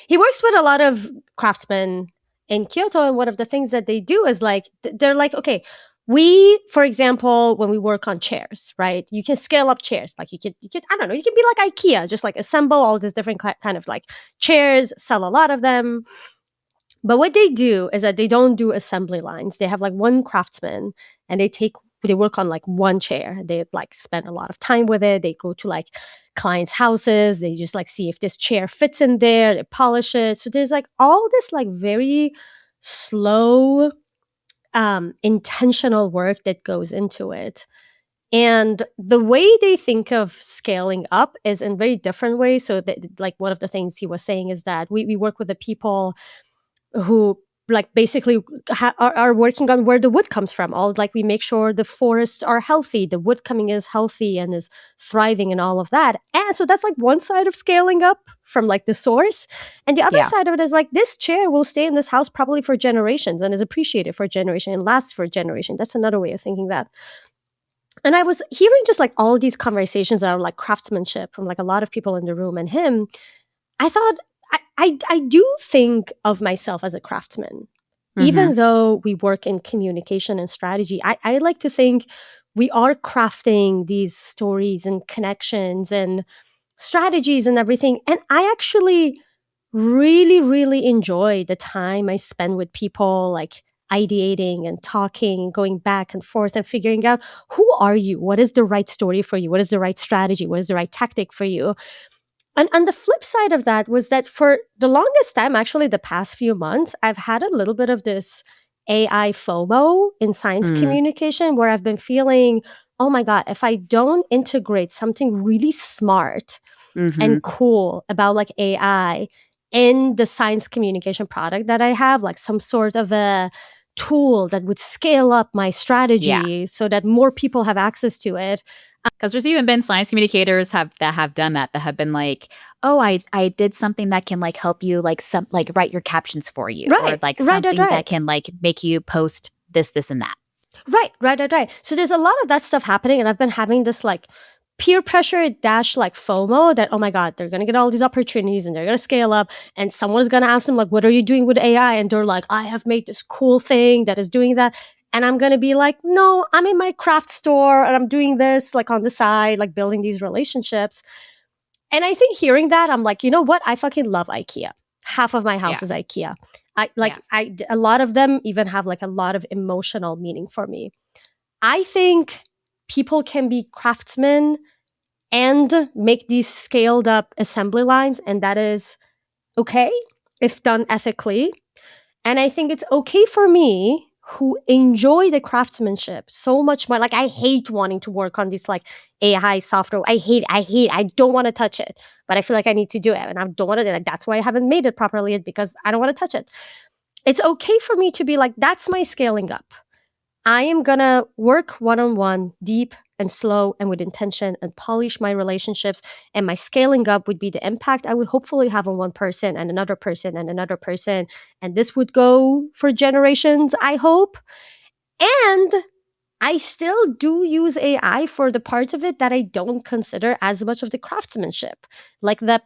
he works with a lot of craftsmen in Kyoto, and one of the things that they do is like, they're like, okay, we, for example, when we work on chairs, right? You can scale up chairs. Like you could, I don't know, you can be like IKEA, just like assemble all these different kind of like chairs, sell a lot of them. But what they do is that they don't do assembly lines. They have like one craftsman, and they work on like one chair. They like spend a lot of time with it. They go to like clients' houses. They just like see if this chair fits in there. They polish it. So there's like all this like very slow, intentional work that goes into it. And the way they think of scaling up is in very different ways. So that, like one of the things he was saying is that we work with the people who like basically are working on where the wood comes from. All like we make sure the forests are healthy, the wood coming is healthy and is thriving and all of that. And so that's like one side of scaling up from like the source. And the other side of it is like, this chair will stay in this house probably for generations and is appreciated for a generation and lasts for a generation. That's another way of thinking that. And I was hearing just like all these conversations that are like craftsmanship from like a lot of people in the room, and him. I thought, I do think of myself as a craftsman, even though we work in communication and strategy. I like to think we are crafting these stories and connections and strategies and everything. And I actually really, really enjoy the time I spend with people, like ideating and talking and going back and forth and figuring out, who are you? What is the right story for you? What is the right strategy? What is the right tactic for you? And the flip side of that was that for the longest time, actually the past few months, I've had a little bit of this AI FOMO in science communication, where I've been feeling, oh my God, if I don't integrate something really smart and cool about like AI in the science communication product that I have, like some sort of a tool that would scale up my strategy so that more people have access to it. Because there's even been science communicators that have done that have been like, oh, I did something that can like help you like write your captions for you, or like something that can like make you post this and that. Right. So there's a lot of that stuff happening, and I've been having this like peer pressure dash like FOMO that, oh my God, they're going to get all these opportunities and they're going to scale up, and someone's going to ask them like, what are you doing with AI? And they're like, I have made this cool thing that is doing that. And I'm going to be like, no, I'm in my craft store and I'm doing this like on the side, like building these relationships. And I think hearing that, I'm like, you know what? I fucking love IKEA. Half of my house is IKEA. A lot of them even have like a lot of emotional meaning for me. I think people can be craftsmen and make these scaled up assembly lines, and that is okay if done ethically. And I think it's okay for me who enjoy the craftsmanship so much more. Like, I hate wanting to work on this like AI software. I don't want to touch it, but I feel like I need to do it, and I don't want to do it. That's why I haven't made it properly yet, because I don't want to touch it. It's okay for me to be like, that's my scaling up. I am gonna work one-on-one, deep and slow and with intention, and polish my relationships. And my scaling up would be the impact I would hopefully have on one person and another person and another person. And this would go for generations, I hope. And I still do use AI for the parts of it that I don't consider as much of the craftsmanship, like the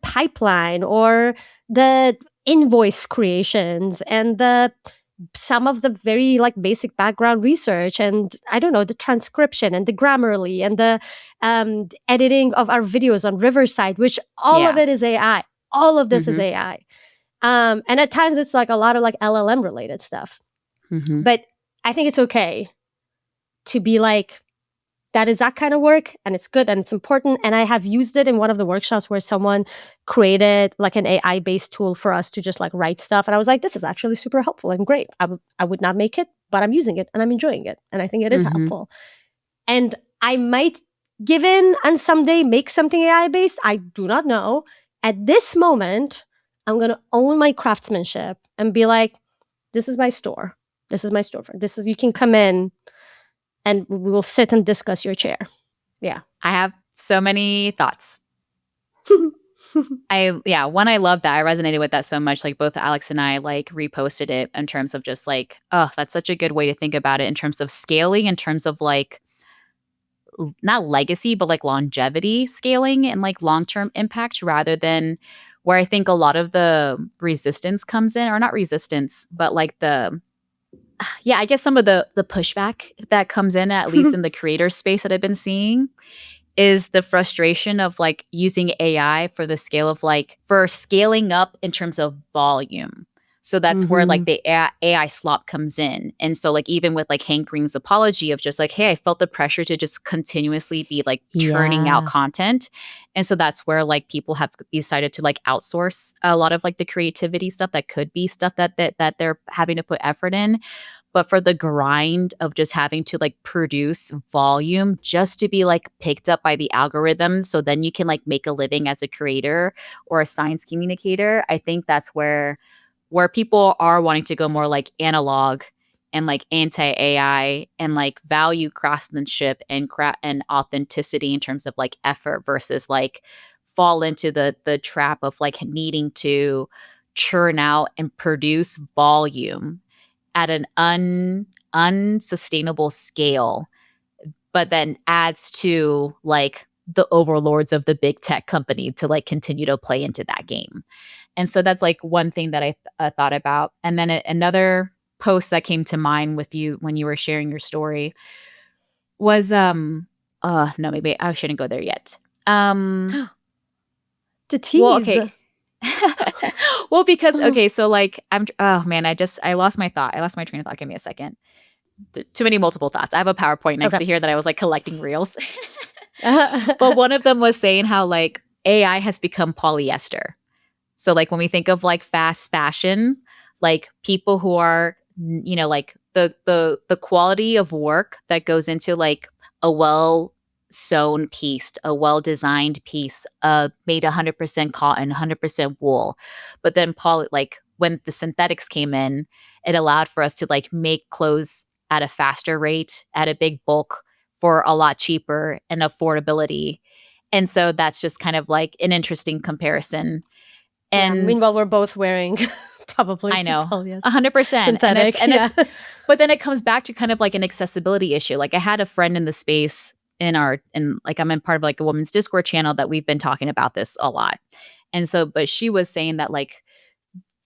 pipeline or the invoice creations and some of the very like basic background research, and I don't know, the transcription and the Grammarly and the editing of our videos on Riverside, which all of it is AI. All of this is AI. And at times it's like a lot of like LLM related stuff. But I think it's okay to be like, that is that kind of work, and it's good and it's important. And I have used it in one of the workshops where someone created like an AI-based tool for us to just like write stuff. And I was like, this is actually super helpful and great. I would not make it, but I'm using it and I'm enjoying it. And I think it is helpful. And I might give in and someday make something AI-based. I do not know. At this moment, I'm going to own my craftsmanship and be like, this is my store. This is my storefront. You can come in and we will sit and discuss your chair. Yeah. I have so many thoughts. I love that. I resonated with that so much. Like both Alex and I like reposted it in terms of just like, oh, that's such a good way to think about it in terms of scaling, in terms of like not legacy, but like longevity scaling and like long-term impact, rather than where I think a lot of the resistance comes in, or not resistance, but like I guess some of the pushback that comes in, at least in the creator space that I've been seeing, is the frustration of like using AI for the scale of like, for scaling up in terms of volume. So that's where like the AI slop comes in. And so like even with like Hank Green's apology of just like, hey, I felt the pressure to just continuously be like churning out content. And so that's where like people have decided to like outsource a lot of like the creativity stuff that could be stuff that they're having to put effort in. But for the grind of just having to like produce volume just to be like picked up by the algorithm, so then you can like make a living as a creator or a science communicator, I think that's where people are wanting to go more like analog and like anti-AI and like value craftsmanship and authenticity in terms of like effort, versus like fall into the trap of like needing to churn out and produce volume at an unsustainable scale, but then adds to like the overlords of the big tech company to like continue to play into that game. And so that's like one thing that I thought about. And then another post that came to mind with you when you were sharing your story was no, maybe I shouldn't go there yet. The tease. Well, okay. Well, because okay, so like I lost my thought. I lost my train of thought. Give me a second. Too many multiple thoughts. I have a PowerPoint next to here that I was like collecting reels. But one of them was saying how like AI has become polyester. So like when we think of like fast fashion, like people who are, like the quality of work that goes into like a well sewn piece, a well-designed piece, made 100% cotton, 100% wool. But then when the synthetics came in, it allowed for us to like make clothes at a faster rate, at a big bulk, for a lot cheaper and affordability. And so that's just kind of like an interesting comparison. And meanwhile, we're both wearing probably I know, polyester 100% synthetic. But then it comes back to kind of like an accessibility issue. Like I had a friend in the space I'm in part of like a women's Discord channel that we've been talking about this a lot. And so, but she was saying that like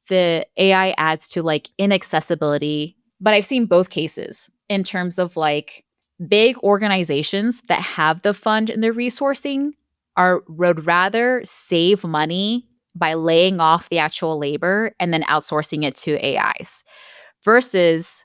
the AI adds to like inaccessibility, but I've seen both cases in terms of like big organizations that have the fund and the resourcing would rather save money by laying off the actual labor and then outsourcing it to AIs versus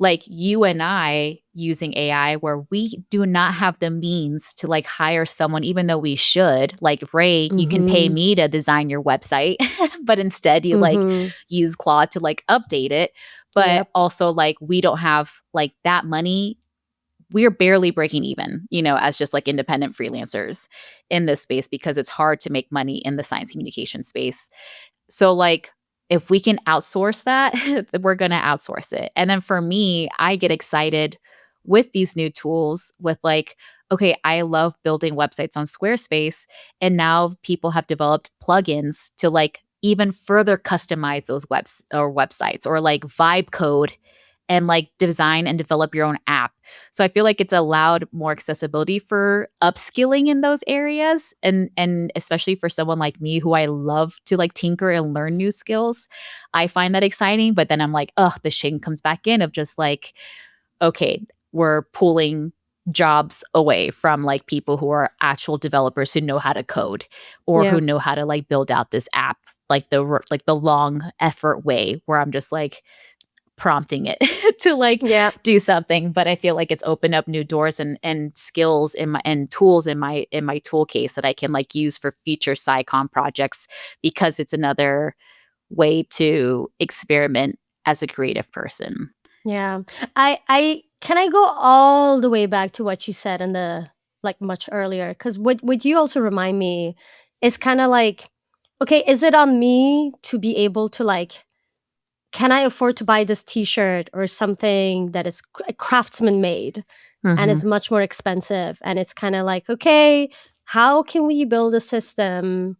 like you and I using AI where we do not have the means to like hire someone, even though we should. Like Rey, you can pay me to design your website, but instead you like use Claude to like update it. But also like we don't have like that money. We're barely breaking even, as just like independent freelancers in this space because it's hard to make money in the science communication space. So like if we can outsource that, we're going to outsource it. And then for me, I get excited with these new tools with like, okay, I love building websites on Squarespace. And now people have developed plugins to like even further customize those websites or like vibe code and like design and develop your own app. So I feel like it's allowed more accessibility for upskilling in those areas. And especially for someone like me who I love to like tinker and learn new skills, I find that exciting. But then I'm like, the shame comes back in of just like, okay, we're pulling jobs away from like people who are actual developers who know how to code or who know how to like build out this app, like the long effort way where I'm just like, prompting it to like do something. But I feel like it's opened up new doors and skills and tools in my tool case that I can like use for future SciComm projects because it's another way to experiment as a creative person. Yeah. I can I go all the way back to what you said in the like much earlier? Because what you also remind me is kind of like, okay, is it on me to be able to like, can I afford to buy this t-shirt or something that is craftsman made and is much more expensive? And it's kind of like, okay, how can we build a system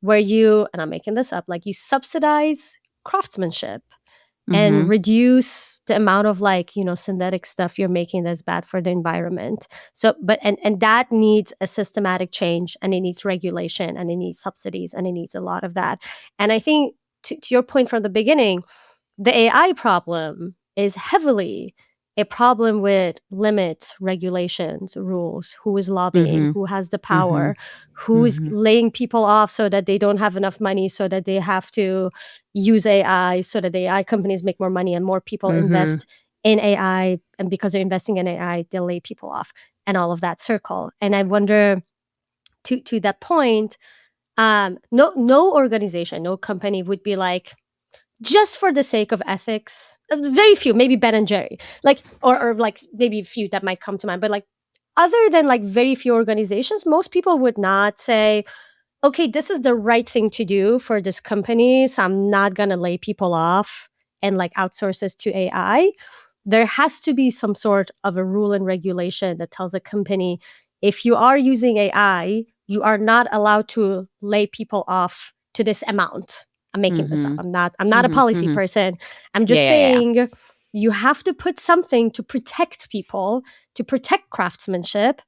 where you, and I'm making this up, like you subsidize craftsmanship and reduce the amount of like, synthetic stuff you're making that's bad for the environment. So, but, and that needs a systematic change and it needs regulation and it needs subsidies and it needs a lot of that. And I think to your point from the beginning, the AI problem is heavily a problem with limits, regulations, rules, who is lobbying, who has the power, who's laying people off so that they don't have enough money, so that they have to use AI, so that the AI companies make more money and more people invest in AI. And because they're investing in AI, they'll lay people off and all of that circle. And I wonder, to that point, no organization, no company would be like, just for the sake of ethics, very few, maybe Ben and Jerry, like, or like maybe a few that might come to mind, but like other than like very few organizations, most people would not say, okay, this is the right thing to do for this company, so I'm not gonna lay people off and like outsource this to AI. There has to be some sort of a rule and regulation that tells a company, if you are using AI, you are not allowed to lay people off to this amount. I'm making this up. I'm not a policy person. I'm just saying you have to put something to protect people, to protect craftsmanship.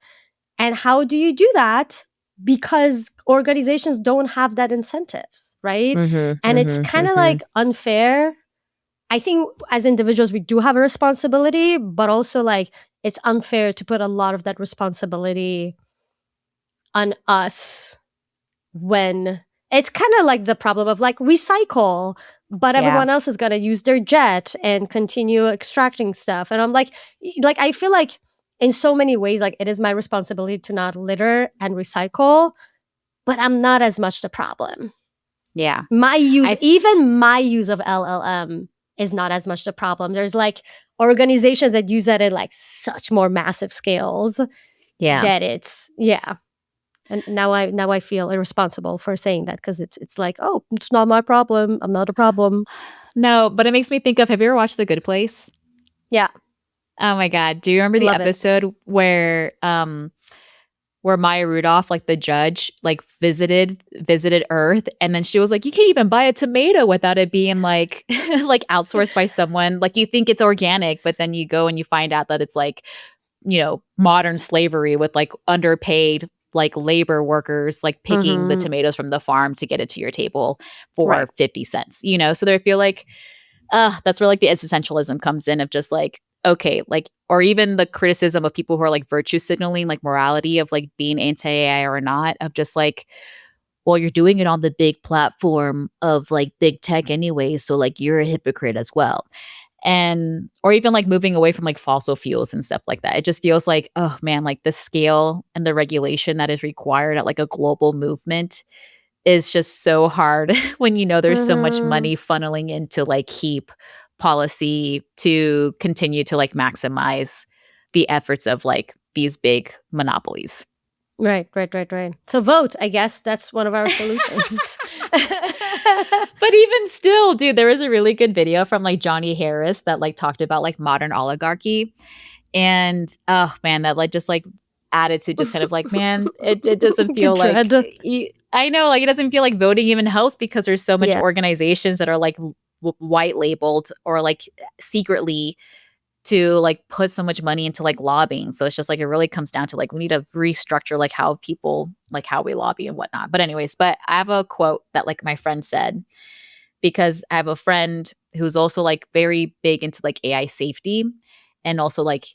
And how do you do that? Because organizations don't have that incentives, right? And it's kind of like unfair. I think as individuals, we do have a responsibility, but also like it's unfair to put a lot of that responsibility on us when it's kind of like the problem of like recycle, but everyone else is going to use their jet and continue extracting stuff. And I'm like I feel like in so many ways, like it is my responsibility to not litter and recycle, but I'm not as much the problem. Yeah. Even my use of LLM is not as much the problem. There's like organizations that use that at like such more massive scales. that it's And now I feel irresponsible for saying that, because it's like, oh, it's not my problem. I'm not a problem. No, but it makes me think of, have you ever watched The Good Place? Yeah. Oh my God. Do you remember the episode where Maya Rudolph, like the judge, like visited Earth, and then she was like, you can't even buy a tomato without it being like like outsourced by someone. Like, you think it's organic, but then you go and you find out that it's like, you know, modern slavery with like underpaid like labor workers, like picking the tomatoes from the farm to get it to your table for 50 cents, you know? So they feel like, that's where like the existentialism comes in, of just like, okay, like, or even the criticism of people who are like virtue signaling, like morality of like being anti-AI or not, of just like, well, you're doing it on the big platform of like big tech anyway, so like you're a hypocrite as well. And or even like moving away from like fossil fuels and stuff like that. It just feels like, oh man, like the scale and the regulation that is required at like a global movement is just so hard when you know there's so much money funneling into like keep policy to continue to like maximize the efforts of like these big monopolies. Right. So vote, I guess that's one of our solutions. But even still, dude, there was a really good video from like Johnny Harris that like talked about like modern oligarchy. And oh man, that like just like added to just kind of like, man, it doesn't feel like, I know, like it doesn't feel like voting even helps, because there's so much organizations that are like white labeled or like secretly to like put so much money into like lobbying. So it's just like, it really comes down to like, we need to restructure like how people, like how we lobby and whatnot. But anyways, but I have a quote that like my friend said, because I have a friend who's also like very big into like AI safety, and also like,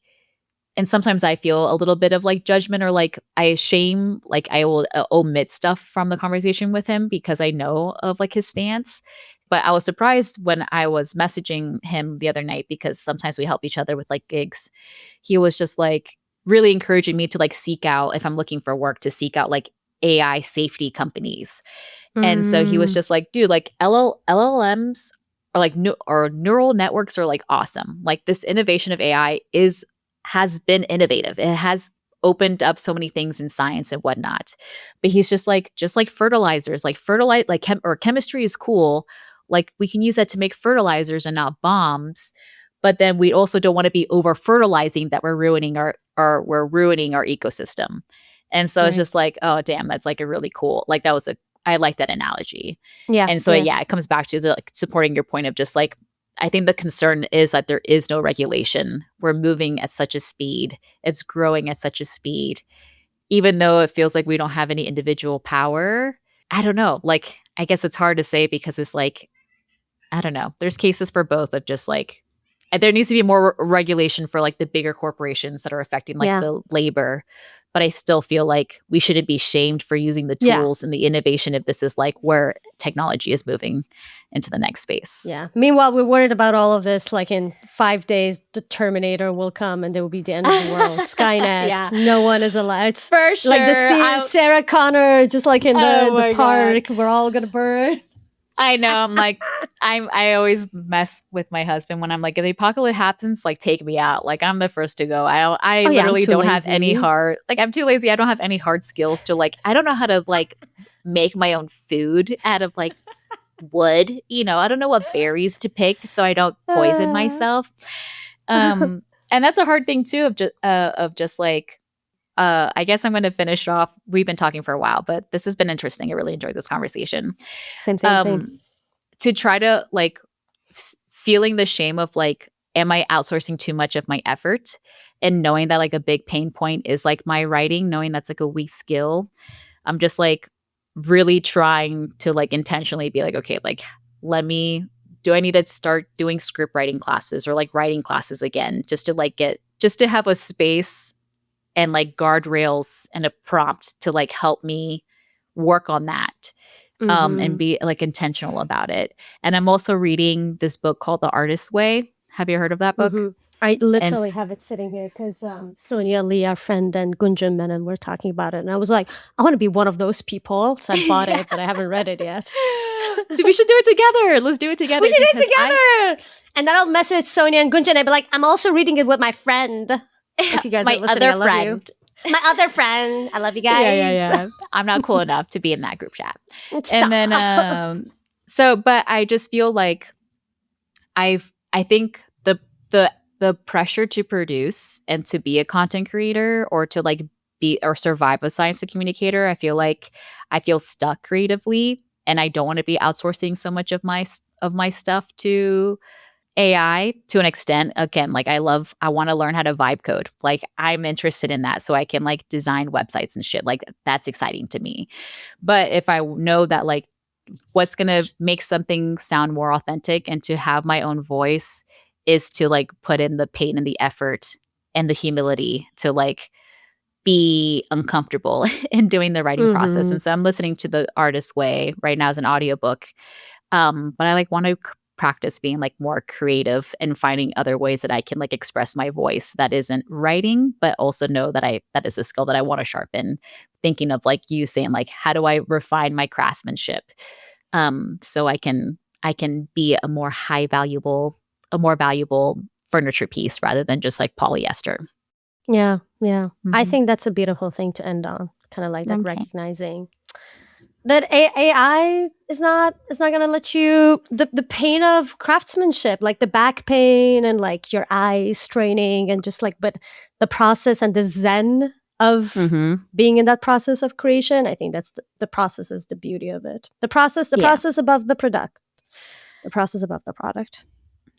and sometimes I feel a little bit of like judgment, or like I shame, like I will omit stuff from the conversation with him because I know of like his stance. But I was surprised when I was messaging him the other night, because sometimes we help each other with like gigs. He was just like really encouraging me to like seek out, if I'm looking for work, to seek out like AI safety companies. And so he was just like, dude, like LLMs or like or neural networks are like awesome. Like this innovation of AI has been innovative. It has opened up so many things in science and whatnot. But he's just like fertilizers, like chemistry is cool. Like we can use that to make fertilizers and not bombs. But then we also don't want to be over fertilizing that we're ruining our ecosystem. And so it's just like, oh damn, that's like a really cool, like I like that analogy. Yeah. And so it comes back to the, like supporting your point of just like, I think the concern is that there is no regulation. We're moving at such a speed. It's growing at such a speed. Even though it feels like we don't have any individual power, I don't know. Like, I guess it's hard to say, because it's like, I don't know. There's cases for both of just like, there needs to be more regulation for like the bigger corporations that are affecting like the labor. But I still feel like we shouldn't be shamed for using the tools and the innovation if this is like where technology is moving into the next space. Yeah. Meanwhile, we're worried about all of this. Like in 5 days, the Terminator will come and there will be the end of the world. Skynet. No one is alive. It's for sure. Like the Sarah Connor, just like in the park. God. We're all going to burn. I know. I'm like, I always mess with my husband when I'm like, if the apocalypse happens, like take me out. Like I'm the first to go. I literally don't have any hard, like I'm too lazy. I don't have any hard skills to like, I don't know how to like make my own food out of like wood. You know, I don't know what berries to pick so I don't poison myself. And that's a hard thing too, of just like, I guess I'm going to finish off. We've been talking for a while, but this has been interesting. I really enjoyed this conversation. Same. To try to like feeling the shame of like, am I outsourcing too much of my effort? And knowing that like a big pain point is like my writing, knowing that's like a weak skill. I'm just like really trying to like intentionally be like, okay, like do I need to start doing script writing classes or like writing classes again, just to have a space and like guardrails and a prompt to like help me work on that, and be like intentional about it. And I'm also reading this book called The Artist's Way. Have you heard of that book? I literally have it sitting here because Sonia, Lee, our friend, and Gunjan Menon were talking about it. And I was like, I want to be one of those people. So I bought it, but I haven't read it yet. We should do it together. Let's do it together. We should do it together. And then I'll message Sonia and Gunjan. I'll be like, I'm also reading it with my friend. If you guys my are listening, other I love friend. You. My other friend. I love you guys. Yeah. I'm not cool enough to be in that group chat. Stop. And then but I just feel like I think the pressure to produce and to be a content creator or to like be or survive as science communicator, I feel stuck creatively, and I don't want to be outsourcing so much of my stuff to AI to an extent. Again, like I want to learn how to vibe code. Like I'm interested in that so I can like design websites and shit. Like that's exciting to me. But if I know that like what's going to make something sound more authentic and to have my own voice is to like put in the pain and the effort and the humility to like be uncomfortable in doing the writing process. And so I'm listening to The Artist's Way right now as an audiobook. But I like want to practice being like more creative and finding other ways that I can like express my voice that isn't writing, but also know that that is a skill that I want to sharpen. Thinking of like you saying like, how do I refine my craftsmanship? So I can be a more valuable furniture piece rather than just like polyester. Yeah. I think that's a beautiful thing to end on. Kind of like that recognizing that AI is not going to let you the pain of craftsmanship, like the back pain and like your eyes straining and just like, but the process and the zen of being in that process of creation. I think that's the process is the beauty of it. The process above the product. The process above the product.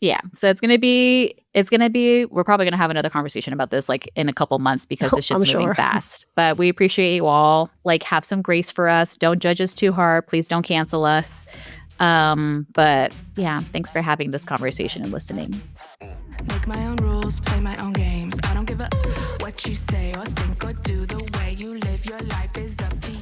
Yeah. So it's going to be, we're probably going to have another conversation about this like in a couple months because this shit's moving fast. But we appreciate you all. Like have some grace for us. Don't judge us too hard. Please don't cancel us. But yeah, thanks for having this conversation and listening. Make my own rules, play my own games. I don't give a what you say or think or do. The way you live your life is up to you.